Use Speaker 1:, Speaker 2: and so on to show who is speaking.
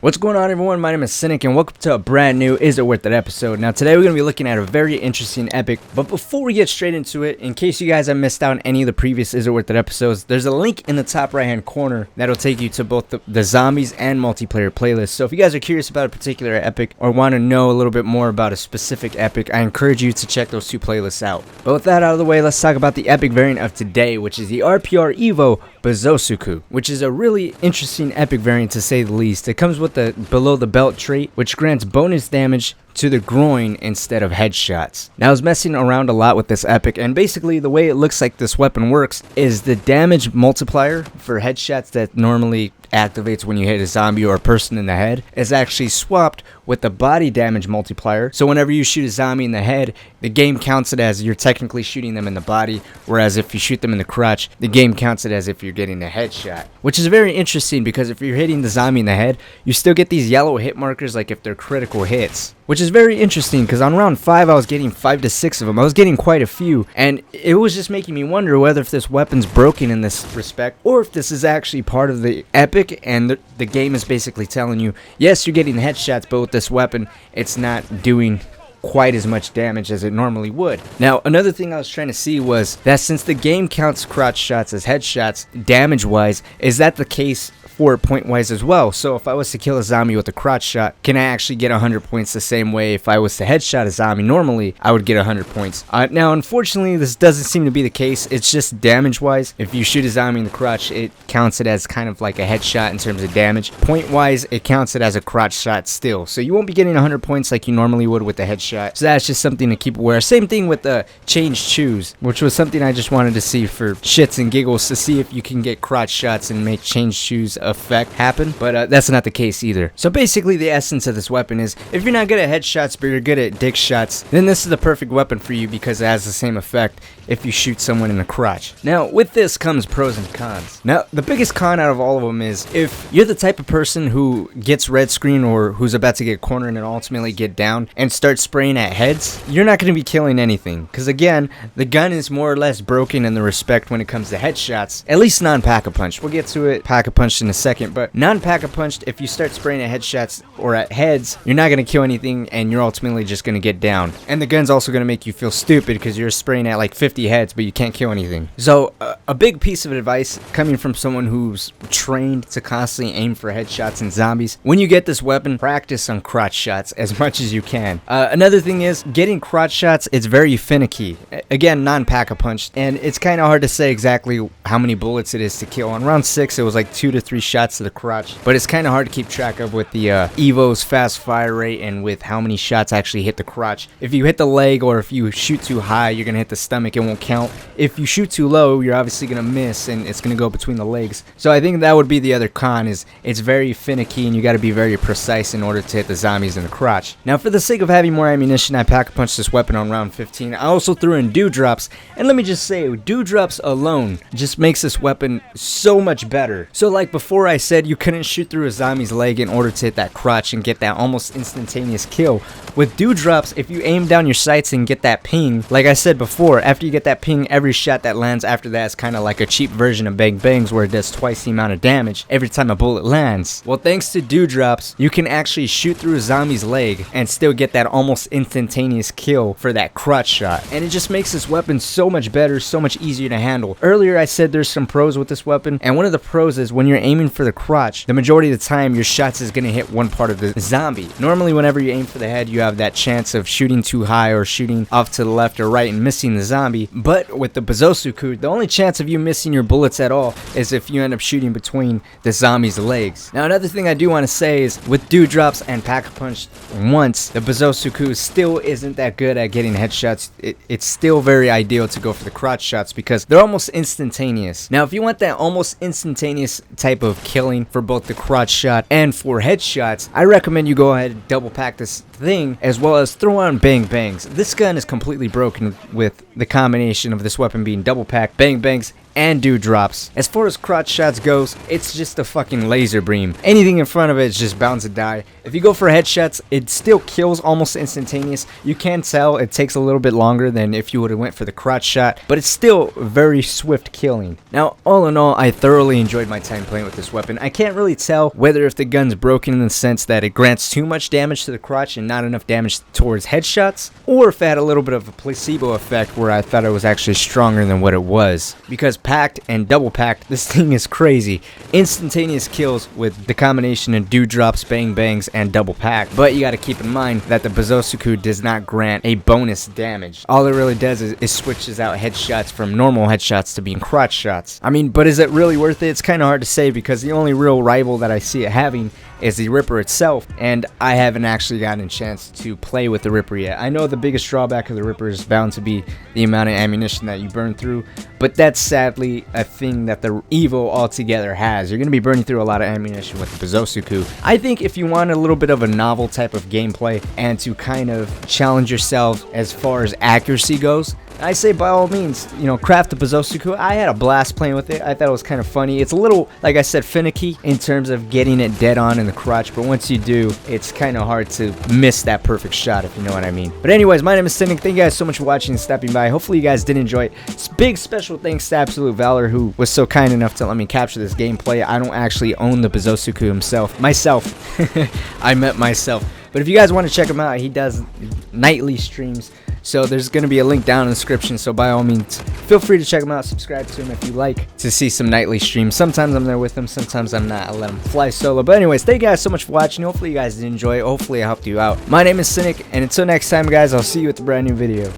Speaker 1: What's going on, everyone? My name is Cynic and welcome to a brand new Is It Worth It episode. Now today we're going to be looking at a very interesting epic, but before we get straight into it, in case you guys have missed out on any of the previous Is It Worth It episodes, there's a link in the top right hand corner that'll take you to both the zombies and multiplayer playlists. So if you guys are curious about a particular epic or want to know a little bit more about a specific epic, I encourage you to check those two playlists out. But with that out of the way, let's talk about the epic variant of today, which is the RPR Evo Bosozuku, which is a really interesting epic variant to say the least. It comes with the below the belt trait, which grants bonus damage to the groin instead of headshots. Now I was messing around a lot with this epic, and basically the way it looks like this weapon works is the damage multiplier for headshots that normally activates when you hit a zombie or a person in the head is actually swapped with the body damage multiplier. So whenever you shoot a zombie in the head, the game counts it as you're technically shooting them in the body, whereas if you shoot them in the crotch, the game counts it as if you're getting a headshot. Which is very interesting because if you're hitting the zombie in the head, you still get these yellow hit markers like if they're critical hits. Which is very interesting because on round 5 I was getting 5 to 6 of them. I was getting quite a few, and it was just making me wonder whether if this weapon's broken in this respect or if this is actually part of the epic and the game is basically telling you, yes, you're getting headshots, but with this weapon it's not doing quite as much damage as it normally would. Now another thing I was trying to see was that since the game counts crotch shots as headshots damage wise, is that the case for point wise as well? So if I was to kill a zombie with a crotch shot, can I actually get 100 points the same way if I was to headshot a zombie normally I would get 100 points? Now unfortunately this doesn't seem to be the case. It's just damage wise. If you shoot a zombie in the crotch, it counts it as kind of like a headshot in terms of damage. Point wise, it counts it as a crotch shot still, so you won't be getting 100 points like you normally would with the headshot. So that's just something to keep aware. Same thing with the change choose, which was something I just wanted to see for shits and giggles, to see if you can get crotch shots and make change choose effect happen, but that's not the case either. So basically the essence of this weapon is if you're not good at headshots but you're good at dick shots, then this is the perfect weapon for you because it has the same effect if you shoot someone in the crotch. Now with this comes pros and cons. Now the biggest con out of all of them is if you're the type of person who gets red screen or who's about to get cornered and ultimately get down and start spraying at heads, you're not going to be killing anything because again the gun is more or less broken in the respect when it comes to headshots, at least non-pack-a-punch. We'll get to it pack-a-punched in a second, but non-pack-a-punched, if you start spraying at headshots or at heads, you're not going to kill anything and you're ultimately just going to get down, and the gun's also going to make you feel stupid because you're spraying at like 50 heads but you can't kill anything. So a big piece of advice coming from someone who's trained to constantly aim for headshots and zombies: when you get this weapon, practice on crotch shots as much as you can. Another thing is getting crotch shots, it's very finicky. Again, non-pack-a-punch, and it's kind of hard to say exactly how many bullets it is to kill. On round 6 it was like 2 to 3 shots to the crotch, but it's kind of hard to keep track of with the Evo's fast fire rate and with how many shots actually hit the crotch. If you hit the leg or if you shoot too high, you're gonna hit the stomach, it won't count. If you shoot too low, you're obviously gonna miss and it's gonna go between the legs. So I think that would be the other con, is it's very finicky and you got to be very precise in order to hit the zombies in the crotch. Now for the sake of having more ammunition, I pack-a-punched this weapon on round 15. I also threw in dewdrops, and let me just say, dewdrops alone just makes this weapon so much better. So like before I said you couldn't shoot through a zombie's leg in order to hit that crotch and get that almost instantaneous kill. With dewdrops, if you aim down your sights and get that ping, like I said before, after you get that ping, every shot that lands after that is kind of like a cheap version of bang bangs where it does twice the amount of damage every time a bullet lands. Well, thanks to dewdrops, you can actually shoot through a zombie's leg and still get that almost instantaneous kill for that crotch shot, and it just makes this weapon so much better, so much easier to handle. Earlier I said there's some pros with this weapon, and one of the pros is when you're aiming for the crotch, the majority of the time your shots is going to hit one part of the zombie. Normally whenever you aim for the head, you have that chance of shooting too high or shooting off to the left or right and missing the zombie, but with the BosoZoku, the only chance of you missing your bullets at all is if you end up shooting between the zombie's legs. Now another thing I do want to say is with dewdrops and pack-a-punch once, the BosoZoku still isn't that good at getting headshots. It's still very ideal to go for the crotch shots because they're almost instantaneous. Now if you want that almost instantaneous type of killing for both the crotch shot and for headshots, I recommend you go ahead and double pack this thing as well as throw on bang bangs. This gun is completely broken with the combination of this weapon being double pack, bang bangs, and dewdrops. As far as crotch shots goes, it's just a fucking laser beam. Anything in front of it is just bound to die. If you go for headshots, it still kills almost instantaneous. You can tell it takes a little bit longer than if you would have went for the crotch shot, but it's still very swift killing. Now, all in all, I thoroughly enjoyed my time playing with this weapon. I can't really tell whether if the gun's broken in the sense that it grants too much damage to the crotch and not enough damage towards headshots, or if it had a little bit of a placebo effect where I thought it was actually stronger than what it was. Because packed and double packed, this thing is crazy. Instantaneous kills with the combination of dewdrops, bang bangs, and double pack. But you gotta keep in mind that the BosoZoku does not grant a bonus damage. All it really does is switches out headshots from normal headshots to being crotch shots. I mean, but is it really worth it? It's kind of hard to say because the only real rival that I see it having is the Ripper itself, and I haven't actually gotten a chance to play with the Ripper yet. I know the biggest drawback of the Ripper is bound to be the amount of ammunition that you burn through, but that's sadly a thing that the Evo altogether has. You're going to be burning through a lot of ammunition with the BosoZoku. I think if you want a little bit of a novel type of gameplay and to kind of challenge yourself as far as accuracy goes, I say by all means, you know, craft the BosoZoku. I had a blast playing with it. I thought it was kind of funny. It's a little, like I said, finicky in terms of getting it dead on in the crotch, but once you do, it's kind of hard to miss that perfect shot, if you know what I mean. But anyways, my name is Cynic. Thank you guys so much for watching and stopping by. Hopefully you guys did enjoy it. Big special thanks to Absolute Valor, who was so kind enough to let me capture this gameplay. I don't actually own the BosoZoku myself. I met myself. But if you guys want to check him out, he does nightly streams. So there's going to be a link down in the description, so by all means, feel free to check him out, subscribe to him if you like to see some nightly streams. Sometimes I'm there with him, sometimes I'm not. I let him fly solo. But anyways, thank you guys so much for watching. Hopefully you guys did enjoy it. Hopefully I helped you out. My name is Cynic, and until next time, guys, I'll see you with a brand new video.